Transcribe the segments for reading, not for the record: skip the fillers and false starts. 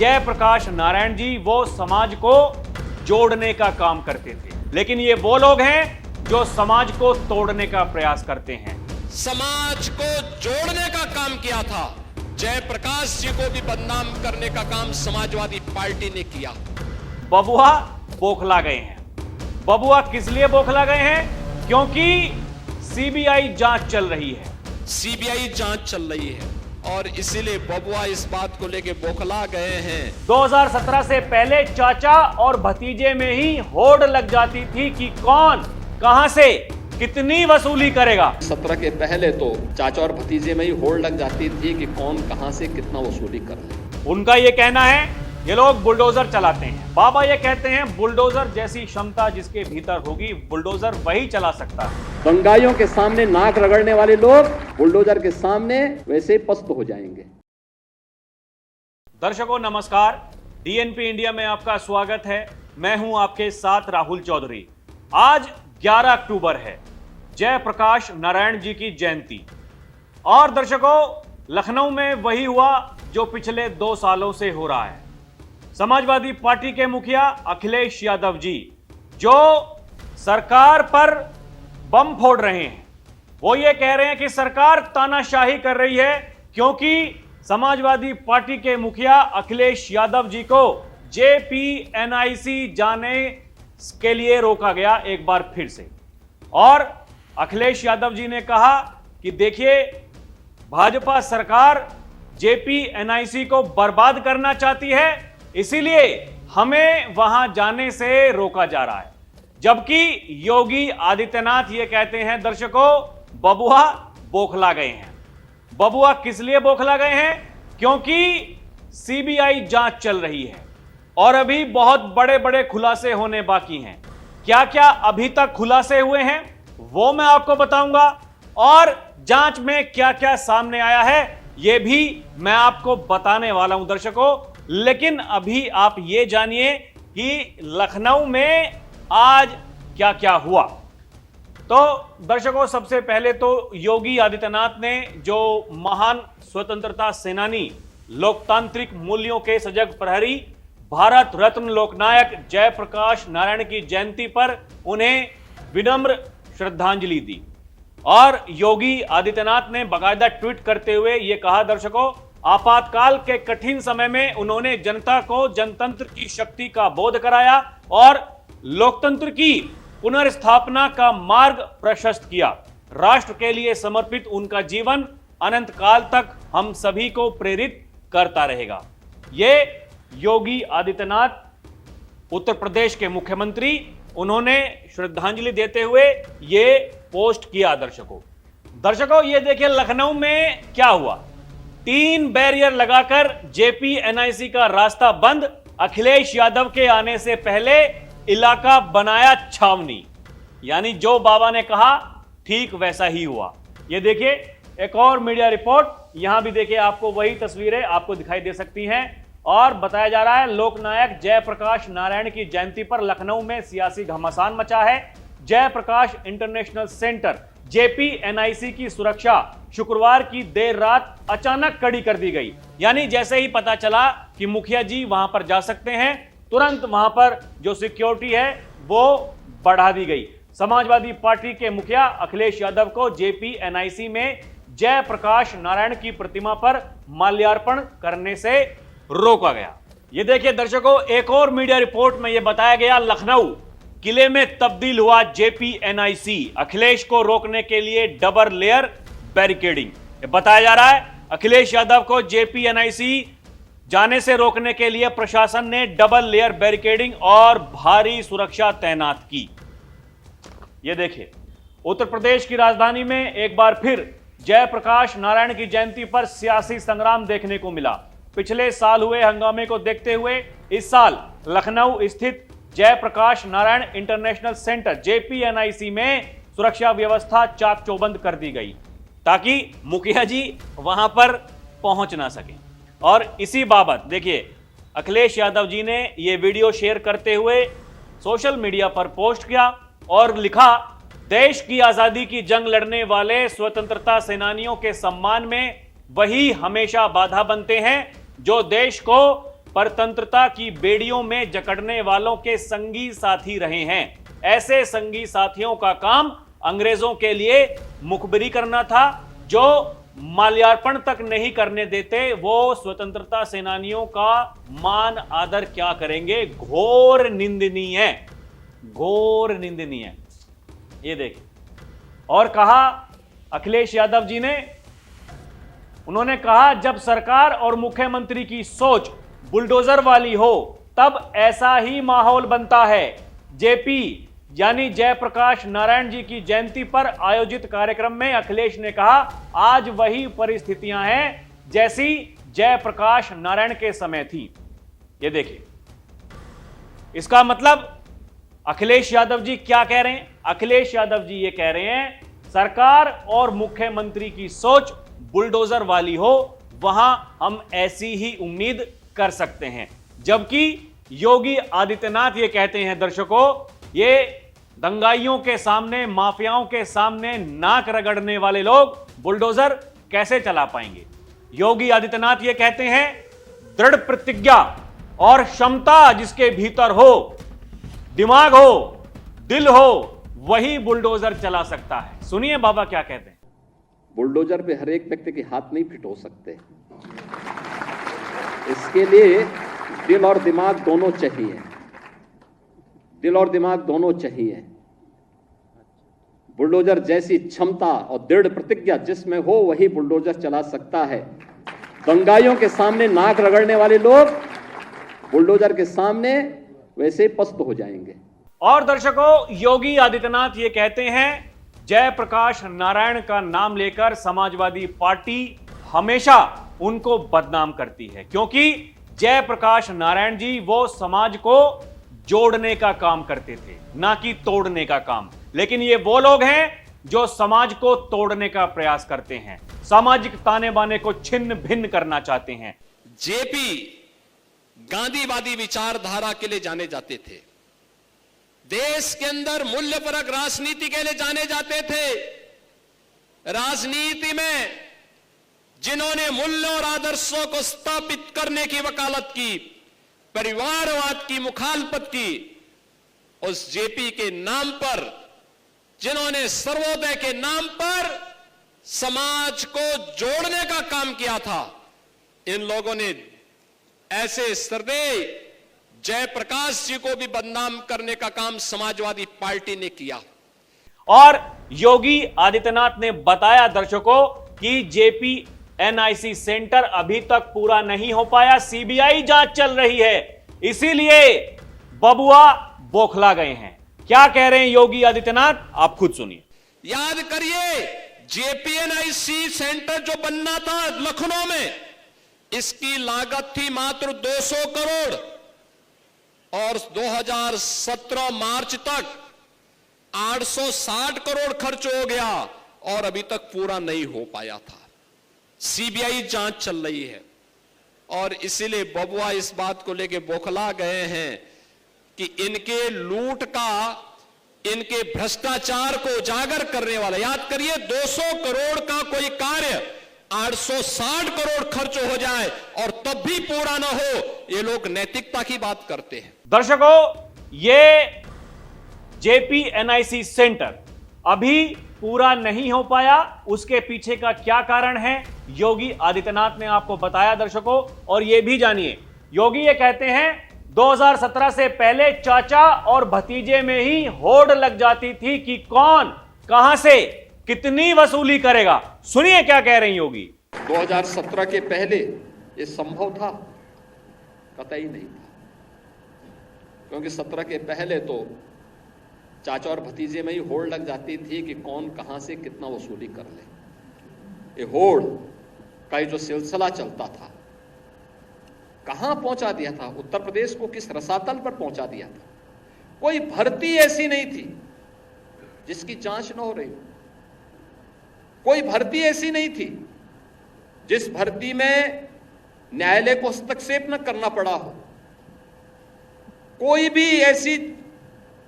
जयप्रकाश नारायण जी वो समाज को जोड़ने का काम करते थे, लेकिन ये वो लोग हैं जो समाज को तोड़ने का प्रयास करते हैं। समाज को जोड़ने का काम किया था, जयप्रकाश जी को भी बदनाम करने का काम समाजवादी पार्टी ने किया। बबुआ बौखला गए हैं। बबुआ किस लिए बौखला गए हैं? क्योंकि सीबीआई जांच चल रही है। सीबीआई जांच चल रही है और इसीलिए बबुआ इस बात को लेके बौखला गए हैं। 2017 से पहले चाचा और भतीजे में ही होड़ लग जाती थी कि कौन कहां से कितनी वसूली करेगा। 17 के पहले तो चाचा और भतीजे में ही होड़ लग जाती थी कि कौन कहां से कितना वसूली कर रहा है। उनका ये कहना है ये लोग बुलडोजर चलाते हैं। बाबा ये कहते हैं बुलडोजर जैसी क्षमता जिसके भीतर होगी बुलडोजर वही चला सकता है। दंगाइयों के सामने नाक रगड़ने वाले लोग बुलडोजर के सामने वैसे पस्त हो जाएंगे। दर्शकों नमस्कार, डीएनपी इंडिया में आपका स्वागत है। मैं हूं आपके साथ राहुल चौधरी। आज 11 अक्टूबर है, जयप्रकाश नारायण जी की जयंती। और दर्शकों, लखनऊ में वही हुआ जो पिछले 2 सालों से हो रहा है। समाजवादी पार्टी के मुखिया अखिलेश यादव जी जो सरकार पर बम फोड़ रहे हैं, वो ये कह रहे हैं कि सरकार तानाशाही कर रही है क्योंकि समाजवादी पार्टी के मुखिया अखिलेश यादव जी को जेपीएनआईसी जाने के लिए रोका गया एक बार फिर से। और अखिलेश यादव जी ने कहा कि देखिए, भाजपा सरकार जेपीएनआईसी को बर्बाद करना चाहती है, इसीलिए हमें वहां जाने से रोका जा रहा है। जबकि योगी आदित्यनाथ ये कहते हैं दर्शकों, बबुआ बौखला गए हैं। बबुआ किस लिए बौखला गए हैं? क्योंकि सीबीआई जांच चल रही है और अभी बहुत बड़े बड़े खुलासे होने बाकी हैं। क्या क्या अभी तक खुलासे हुए हैं वो मैं आपको बताऊंगा, और जांच में क्या क्या सामने आया है ये भी मैं आपको बताने वाला हूं दर्शकों। लेकिन अभी आप ये जानिए कि लखनऊ में आज क्या क्या हुआ। तो दर्शकों, सबसे पहले तो योगी आदित्यनाथ ने जो महान स्वतंत्रता सेनानी, लोकतांत्रिक मूल्यों के सजग प्रहरी, भारत रत्न लोकनायक जयप्रकाश नारायण की जयंती पर उन्हें विनम्र श्रद्धांजलि दी। और योगी आदित्यनाथ ने बाकायदा ट्वीट करते हुए यह कहा दर्शकों, आपातकाल के कठिन समय में उन्होंने जनता को जनतंत्र की शक्ति का बोध कराया और लोकतंत्र की पुनर्स्थापना का मार्ग प्रशस्त किया। राष्ट्र के लिए समर्पित उनका जीवन अनंत काल तक हम सभी को प्रेरित करता रहेगा। ये योगी आदित्यनाथ उत्तर प्रदेश के मुख्यमंत्री, उन्होंने श्रद्धांजलि देते हुए ये पोस्ट किया। दर्शकों ये देखिए लखनऊ में क्या हुआ। 3 बैरियर लगाकर जेपीएनआईसी का रास्ता बंद, अखिलेश यादव के आने से पहले इलाका बनाया छावनी। यानी जो बाबा ने कहा ठीक वैसा ही हुआ। ये देखिए एक और मीडिया रिपोर्ट, यहां भी देखिए आपको वही तस्वीरें आपको दिखाई दे सकती हैं। और बताया जा रहा है लोकनायक जयप्रकाश नारायण की जयंती पर लखनऊ में सियासी घमासान मचा है। जयप्रकाश इंटरनेशनल सेंटर जेपीएनआईसी की सुरक्षा शुक्रवार की देर रात अचानक कड़ी कर दी गई। यानी जैसे ही पता चला कि मुखिया जी वहां पर जा सकते हैं, तुरंत वहां पर जो सिक्योरिटी है वो बढ़ा दी गई। समाजवादी पार्टी के मुखिया अखिलेश यादव को जेपीएनआईसी में जयप्रकाश नारायण की प्रतिमा पर माल्यार्पण करने से रोका गया। ये देखिए दर्शकों, एक और मीडिया रिपोर्ट में यह बताया गया लखनऊ किले में तब्दील हुआ जेपीएनआईसी, अखिलेश को रोकने के लिए डबल लेयर बैरिकेडिंग। बताया जा रहा है अखिलेश यादव को जेपीएनआईसी जाने से रोकने के लिए प्रशासन ने डबल लेयर बैरिकेडिंग और भारी सुरक्षा तैनात की। यह देखिए उत्तर प्रदेश की राजधानी में एक बार फिर जयप्रकाश नारायण की जयंती पर सियासी संग्राम देखने को मिला। पिछले साल हुए हंगामे को देखते हुए इस साल लखनऊ स्थित Jayaprakash Narayan international centre JPNIC में सुरक्षा व्यवस्था चाक चौबंद कर दी गई ताकि मुखिया जी वहां पर पहुंच ना सके। और इसी बाबत देखिए अखिलेश यादव जी ने यह वीडियो शेयर करते हुए सोशल मीडिया पर पोस्ट किया और लिखा, देश की आजादी की जंग लड़ने वाले स्वतंत्रता सेनानियों के सम्मान में वही हमेशा बाधा बनते हैं जो देश को परतंत्रता की बेड़ियों में जकड़ने वालों के संगी साथी रहे हैं। ऐसे संगी साथियों का काम अंग्रेजों के लिए मुखबिरी करना था, जो माल्यार्पण तक नहीं करने देते वो स्वतंत्रता सेनानियों का मान आदर क्या करेंगे। घोर निंदनीय है, घोर निंदनीय है। ये देखिए, और कहा अखिलेश यादव जी ने, उन्होंने कहा जब सरकार और मुख्यमंत्री की सोच बुलडोजर वाली हो तब ऐसा ही माहौल बनता है। जेपी यानी जयप्रकाश नारायण जी की जयंती पर आयोजित कार्यक्रम में अखिलेश ने कहा आज वही परिस्थितियां हैं जैसी जयप्रकाश नारायण के समय थी। ये देखिए, इसका मतलब अखिलेश यादव जी क्या कह रहे हैं? अखिलेश यादव जी ये कह रहे हैं सरकार और मुख्यमंत्री की सोच बुलडोजर वाली हो, वहां हम ऐसी ही उम्मीद कर सकते हैं। जबकि योगी आदित्यनाथ ये कहते हैं, दर्शकों, ये दंगाइयों के सामने, माफियाओं के सामने नाक रगड़ने वाले लोग बुलडोजर कैसे चला पाएंगे। योगी आदित्यनाथ ये कहते हैं दृढ़ प्रतिज्ञा और क्षमता जिसके भीतर हो, दिमाग हो, दिल हो, वही बुलडोजर चला सकता है। सुनिए बाबा क्या कहते हैं। बुलडोजर पे हर एक व्यक्ति के हाथ नहीं फिट हो सकते, इसके लिए दिल और दिमाग दोनों चाहिए, दिल और दिमाग दोनों चाहिए। बुलडोजर जैसी क्षमता और दृढ़ प्रतिज्ञा जिसमें हो वही बुलडोजर चला सकता है। दंगाइयों के सामने नाक रगड़ने वाले लोग बुलडोजर के सामने वैसे पस्त हो जाएंगे। और दर्शकों, योगी आदित्यनाथ ये कहते हैं जयप्रकाश नारायण का नाम लेकर समाजवादी पार्टी हमेशा उनको बदनाम करती है, क्योंकि जयप्रकाश नारायण जी वो समाज को जोड़ने का काम करते थे, ना कि तोड़ने का काम। लेकिन ये वो लोग हैं जो समाज को तोड़ने का प्रयास करते हैं, सामाजिक ताने बाने को छिन्न भिन्न करना चाहते हैं। जेपी गांधीवादी विचारधारा के लिए जाने जाते थे, देश के अंदर मूल्यपरक राजनीति के लिए जाने जाते थे। राजनीति में जिन्होंने मूल्यों और आदर्शों को स्थापित करने की वकालत की, परिवारवाद की मुखालफत की, उस जेपी के नाम पर, जिन्होंने सर्वोदय के नाम पर समाज को जोड़ने का काम किया था, इन लोगों ने ऐसे सरदेय जयप्रकाश जी को भी बदनाम करने का काम समाजवादी पार्टी ने किया। और योगी आदित्यनाथ ने बताया दर्शकों कि जेपी एनआईसी सेंटर अभी तक पूरा नहीं हो पाया, सीबीआई जांच चल रही है, इसीलिए बबुआ बौखला गए हैं। क्या कह रहे हैं योगी आदित्यनाथ, आप खुद सुनिए। याद करिए, जेपीएनआईसी सेंटर जो बनना था लखनऊ में, इसकी लागत थी मात्र 200 करोड़ और 2017 मार्च तक 860 करोड़ खर्च हो गया और अभी तक पूरा नहीं हो पाया था। सीबीआई जांच चल रही है और इसीलिए बबुआ इस बात को लेकर बौखला गए हैं कि इनके लूट का, इनके भ्रष्टाचार को उजागर करने वाला, याद करिए 200 करोड़ का कोई कार्य 860 करोड़ खर्च हो जाए और तब भी पूरा ना हो, ये लोग नैतिकता की बात करते हैं। दर्शकों, ये जेपी एनआईसी सेंटर अभी पूरा नहीं हो पाया, उसके पीछे का क्या कारण है योगी आदित्यनाथ ने आपको बताया दर्शकों। और ये भी जानिए, योगी ये कहते हैं 2017 से पहले चाचा और भतीजे में ही होड़ लग जाती थी कि कौन कहां से कितनी वसूली करेगा। सुनिए क्या कह रहे हैं योगी। 2017 के पहले ये संभव था? कतई नहीं था, क्योंकि 17 के पहले तो चाचा और भतीजे में ही होड़ लग जाती थी कि कौन कहां से कितना वसूली कर ले। ये होड़ का जो सिलसिला चलता था, कहां पहुंचा दिया था, उत्तर प्रदेश को किस रसातल पर पहुंचा दिया था। कोई भर्ती ऐसी नहीं थी जिसकी जांच न हो रही हो, कोई भर्ती ऐसी नहीं थी जिस भर्ती में न्यायालय को हस्तक्षेप न करना पड़ा हो, कोई भी ऐसी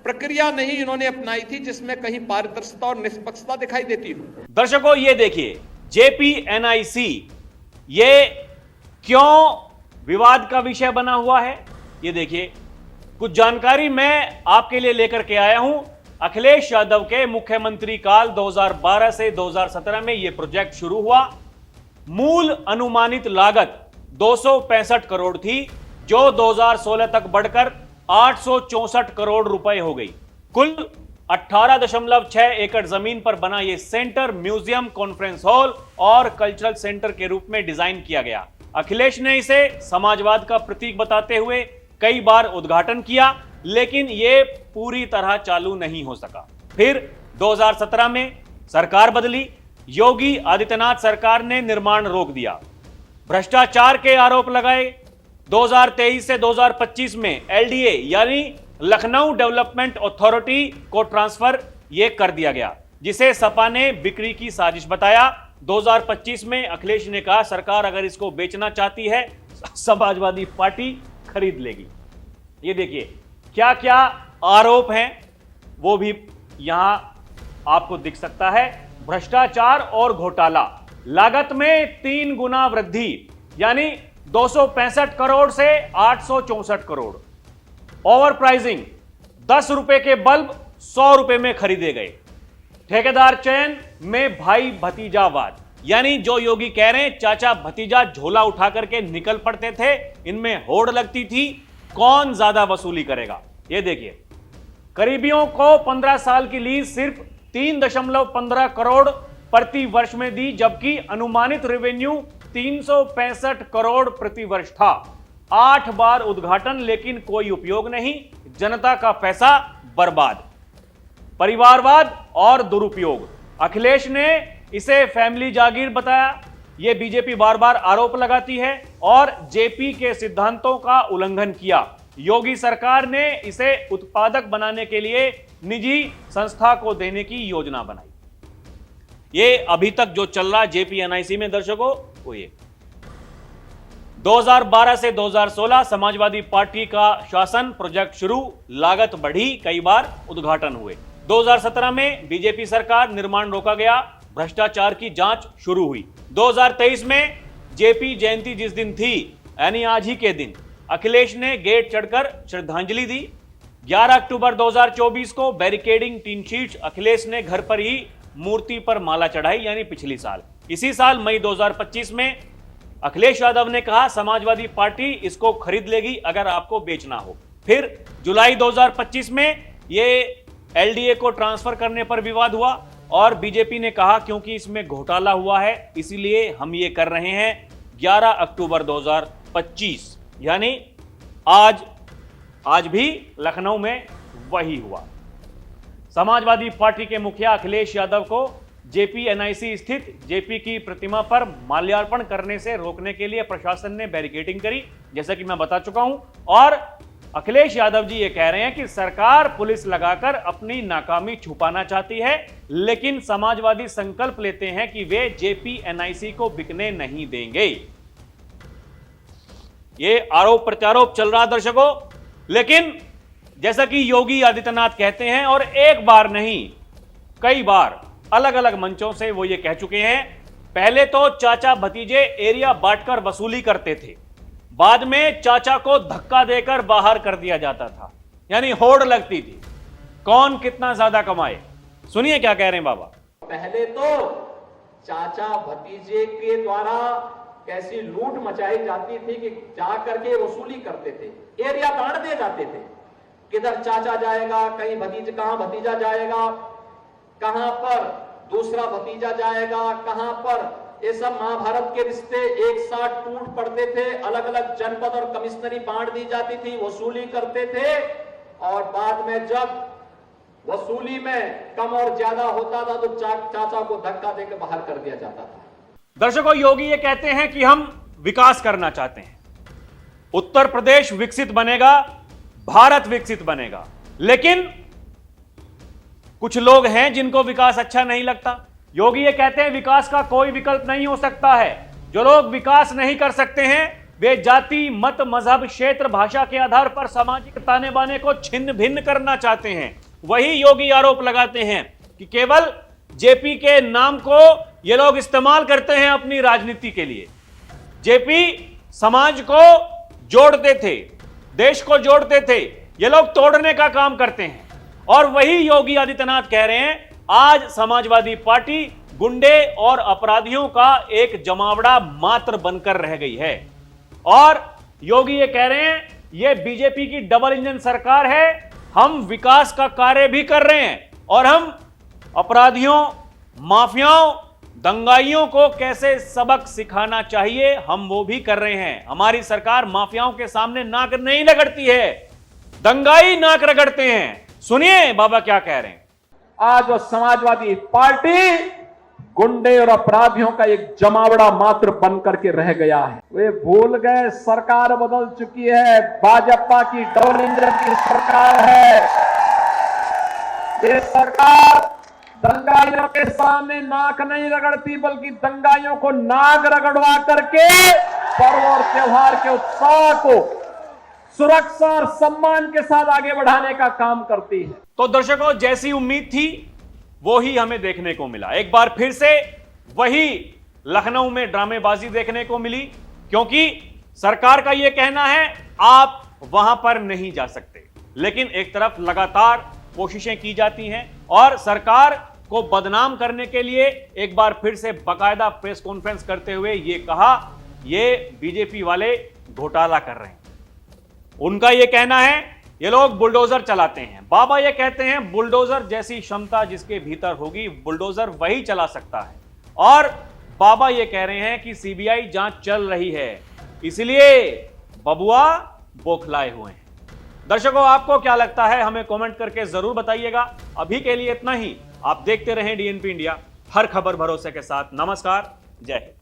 प्रक्रिया नहीं इन्होंने अपनाई थी जिसमें कहीं पारदर्शिता और निष्पक्षता दिखाई देती हो। दर्शकों, ये देखिए जेपी एनआईसी ये क्यों विवाद का विषय बना हुआ है। ये देखिए, कुछ जानकारी मैं आपके लिए लेकर के आया हूं। अखिलेश यादव के मुख्यमंत्री काल 2012 से 2017 में यह प्रोजेक्ट शुरू हुआ। मूल अनुमानित लागत 265 करोड़ थी, जो 2016 तक बढ़कर 864 करोड़ रुपए हो गई। कुल 18.6 एकड़ जमीन पर बना यह सेंटर म्यूजियम, कॉन्फ्रेंस हॉल और कल्चरल सेंटर के रूप में डिजाइन किया गया। अखिलेश ने इसे समाजवाद का प्रतीक बताते हुए कई बार उद्घाटन किया, लेकिन यह पूरी तरह चालू नहीं हो सका। फिर 2017 में सरकार बदली। योगी आदित्यनाथ सरकार ने निर्माण रोक दिया, भ्रष्टाचार के आरोप लगाए। 2023 से 2025 में एलडीए यानी लखनऊ डेवलपमेंट अथॉरिटी को ट्रांसफर यह कर दिया गया, जिसे सपा ने बिक्री की साजिश बताया। 2025 में अखिलेश ने कहा सरकार अगर इसको बेचना चाहती है, समाजवादी पार्टी खरीद लेगी। ये देखिए क्या क्या आरोप हैं, वो भी यहां आपको दिख सकता है। भ्रष्टाचार और घोटाला, लागत में 3 गुना वृद्धि, यानी 265 करोड़ से 864 करोड़। ओवर प्राइसिंग, 10 रुपए के बल्ब 100 रुपए में खरीदे गए। ठेकेदार चयन में भाई भतीजावाद, यानी जो योगी कह रहे हैं चाचा भतीजा झोला उठा करके निकल पड़ते थे, इनमें होड़ लगती थी, कौन ज्यादा वसूली करेगा। यह देखिए, करीबियों को 15 साल की लीज सिर्फ 3.15 करोड़ प्रति वर्ष में दी, जबकि अनुमानित रेवेन्यू 365 करोड़ प्रति वर्ष था। 8 बार उद्घाटन, लेकिन कोई उपयोग नहीं, जनता का पैसा बर्बाद। परिवारवाद और दुरुपयोग, अखिलेश ने इसे फैमिली जागीर बताया। यह बीजेपी बार बार आरोप लगाती है और जेपी के सिद्धांतों का उल्लंघन किया। योगी सरकार ने इसे उत्पादक बनाने के लिए निजी संस्था को देने की योजना बनाई। ये अभी तक जो चल रहा जेपी एनआईसी में दर्शकों, वो ये 2012 से 2016 समाजवादी पार्टी का शासन, प्रोजेक्ट शुरू, लागत बढ़ी, कई बार उद्घाटन हुए। 2017 में बीजेपी सरकार, निर्माण रोका गया, भ्रष्टाचार की जांच शुरू हुई। 2023 में जेपी जयंती जिस दिन थी, यानी आज ही के दिन, अखिलेश ने गेट चढ़कर श्रद्धांजलि दी। 11 अक्टूबर 2024 को बैरिकेडिंग टीन शीट्स, अखिलेश ने घर पर ही मूर्ति पर माला चढ़ाई, यानी पिछली साल। इसी साल मई 2025 में अखिलेश यादव ने कहा समाजवादी पार्टी इसको खरीद लेगी अगर आपको बेचना हो। फिर जुलाई 2025 में यह एलडीए को ट्रांसफर करने पर विवाद हुआ और बीजेपी ने कहा क्योंकि इसमें घोटाला हुआ है इसलिए हम ये कर रहे हैं। 11 अक्टूबर 2025 यानी आज भी लखनऊ में वही हुआ। समाजवादी पार्टी के मुखिया अखिलेश यादव को जेपी एनआईसी स्थित जेपी की प्रतिमा पर माल्यार्पण करने से रोकने के लिए प्रशासन ने बैरिकेडिंग करी, जैसा कि मैं बता चुका हूं। और अखिलेश यादव जी ये कह रहे हैं कि सरकार पुलिस लगाकर अपनी नाकामी छुपाना चाहती है, लेकिन समाजवादी संकल्प लेते हैं कि वे जेपी एनआईसी को बिकने नहीं देंगे। ये आरोप प्रत्यारोप चल रहा दर्शकों, लेकिन जैसा कि योगी आदित्यनाथ कहते हैं, और एक बार नहीं कई बार अलग अलग मंचों से वो ये कह चुके हैं, पहले तो चाचा भतीजे एरिया बांटकर वसूली करते थे, बाद में चाचा को धक्का देकर बाहर कर दिया जाता था, यानी होड़ लगती थी कौन कितना ज्यादा कमाए। सुनिए क्या कह रहे हैं बाबा। पहले तो चाचा भतीजे के द्वारा कैसी लूट मचाई जाती थी कि जा करके वसूली करते थे, एरिया बांट दिए जाते थे, किधर चाचा जाएगा, कहीं भतीजा, कहां भतीजा जाएगा, कहां पर दूसरा भतीजा जाएगा, कहां पर, ये सब महाभारत के रिश्ते एक साथ टूट पड़ते थे। अलग अलग जनपद और कमिश्नरी बांट दी जाती थी, वसूली करते थे, और बाद में जब वसूली में कम और ज्यादा होता था तो चाचा को धक्का देकर बाहर कर दिया जाता था। दर्शकों, योगी ये कहते हैं कि हम विकास करना चाहते हैं, उत्तर प्रदेश विकसित बनेगा, भारत विकसित बनेगा, लेकिन कुछ लोग हैं जिनको विकास अच्छा नहीं लगता। योगी ये कहते हैं विकास का कोई विकल्प नहीं हो सकता है। जो लोग विकास नहीं कर सकते हैं वे जाति, मत, मजहब, क्षेत्र, भाषा के आधार पर सामाजिक ताने बाने को छिन्न भिन्न करना चाहते हैं। वही योगी आरोप लगाते हैं कि केवल जेपी के नाम को ये लोग इस्तेमाल करते हैं अपनी राजनीति के लिए। जेपी समाज को जोड़ते थे, देश को जोड़ते थे, ये लोग तोड़ने का काम करते हैं। और वही योगी आदित्यनाथ कह रहे हैं आज समाजवादी पार्टी गुंडे और अपराधियों का एक जमावड़ा मात्र बनकर रह गई है। और योगी ये कह रहे हैं ये बीजेपी की डबल इंजन सरकार है, हम विकास का कार्य भी कर रहे हैं और हम अपराधियों, माफियाओं, दंगाइयों को कैसे सबक सिखाना चाहिए हम वो भी कर रहे हैं। हमारी सरकार माफियाओं के सामने नाक नहीं रगड़ती है, दंगाई नाक रगड़ते हैं। सुनिए बाबा क्या कह रहे हैं। आज वो समाजवादी पार्टी गुंडे और अपराधियों का एक जमावड़ा मात्र बन करके रह गया है। वे भूल गए सरकार बदल चुकी है, भाजपा की डबल इंजन की सरकार है। ये सरकार दंगाइयों के सामने नाक नहीं रगड़ती बल्कि दंगाइयों को नाक रगड़वा करके पर्व और त्योहार के उत्साह को सुरक्षा और सम्मान के साथ आगे बढ़ाने का काम करती है। तो दर्शकों, जैसी उम्मीद थी वो ही हमें देखने को मिला। एक बार फिर से वही लखनऊ में ड्रामेबाजी देखने को मिली, क्योंकि सरकार का यह कहना है आप वहां पर नहीं जा सकते, लेकिन एक तरफ लगातार कोशिशें की जाती हैं और सरकार को बदनाम करने के लिए एक बार फिर से बाकायदा प्रेस कॉन्फ्रेंस करते हुए ये कहा ये बीजेपी वाले घोटाला कर रहे हैं। उनका यह कहना है ये लोग बुलडोजर चलाते हैं। बाबा ये कहते हैं बुलडोजर जैसी क्षमता जिसके भीतर होगी बुलडोजर वही चला सकता है। और बाबा ये कह रहे हैं कि सीबीआई जांच चल रही है, इसलिए बबुआ बौखलाए हुए हैं। दर्शकों, आपको क्या लगता है हमें कमेंट करके जरूर बताइएगा। अभी के लिए इतना ही। आप देखते रहें डीएनपी इंडिया, हर खबर भरोसे के साथ। नमस्कार, जय हिंद।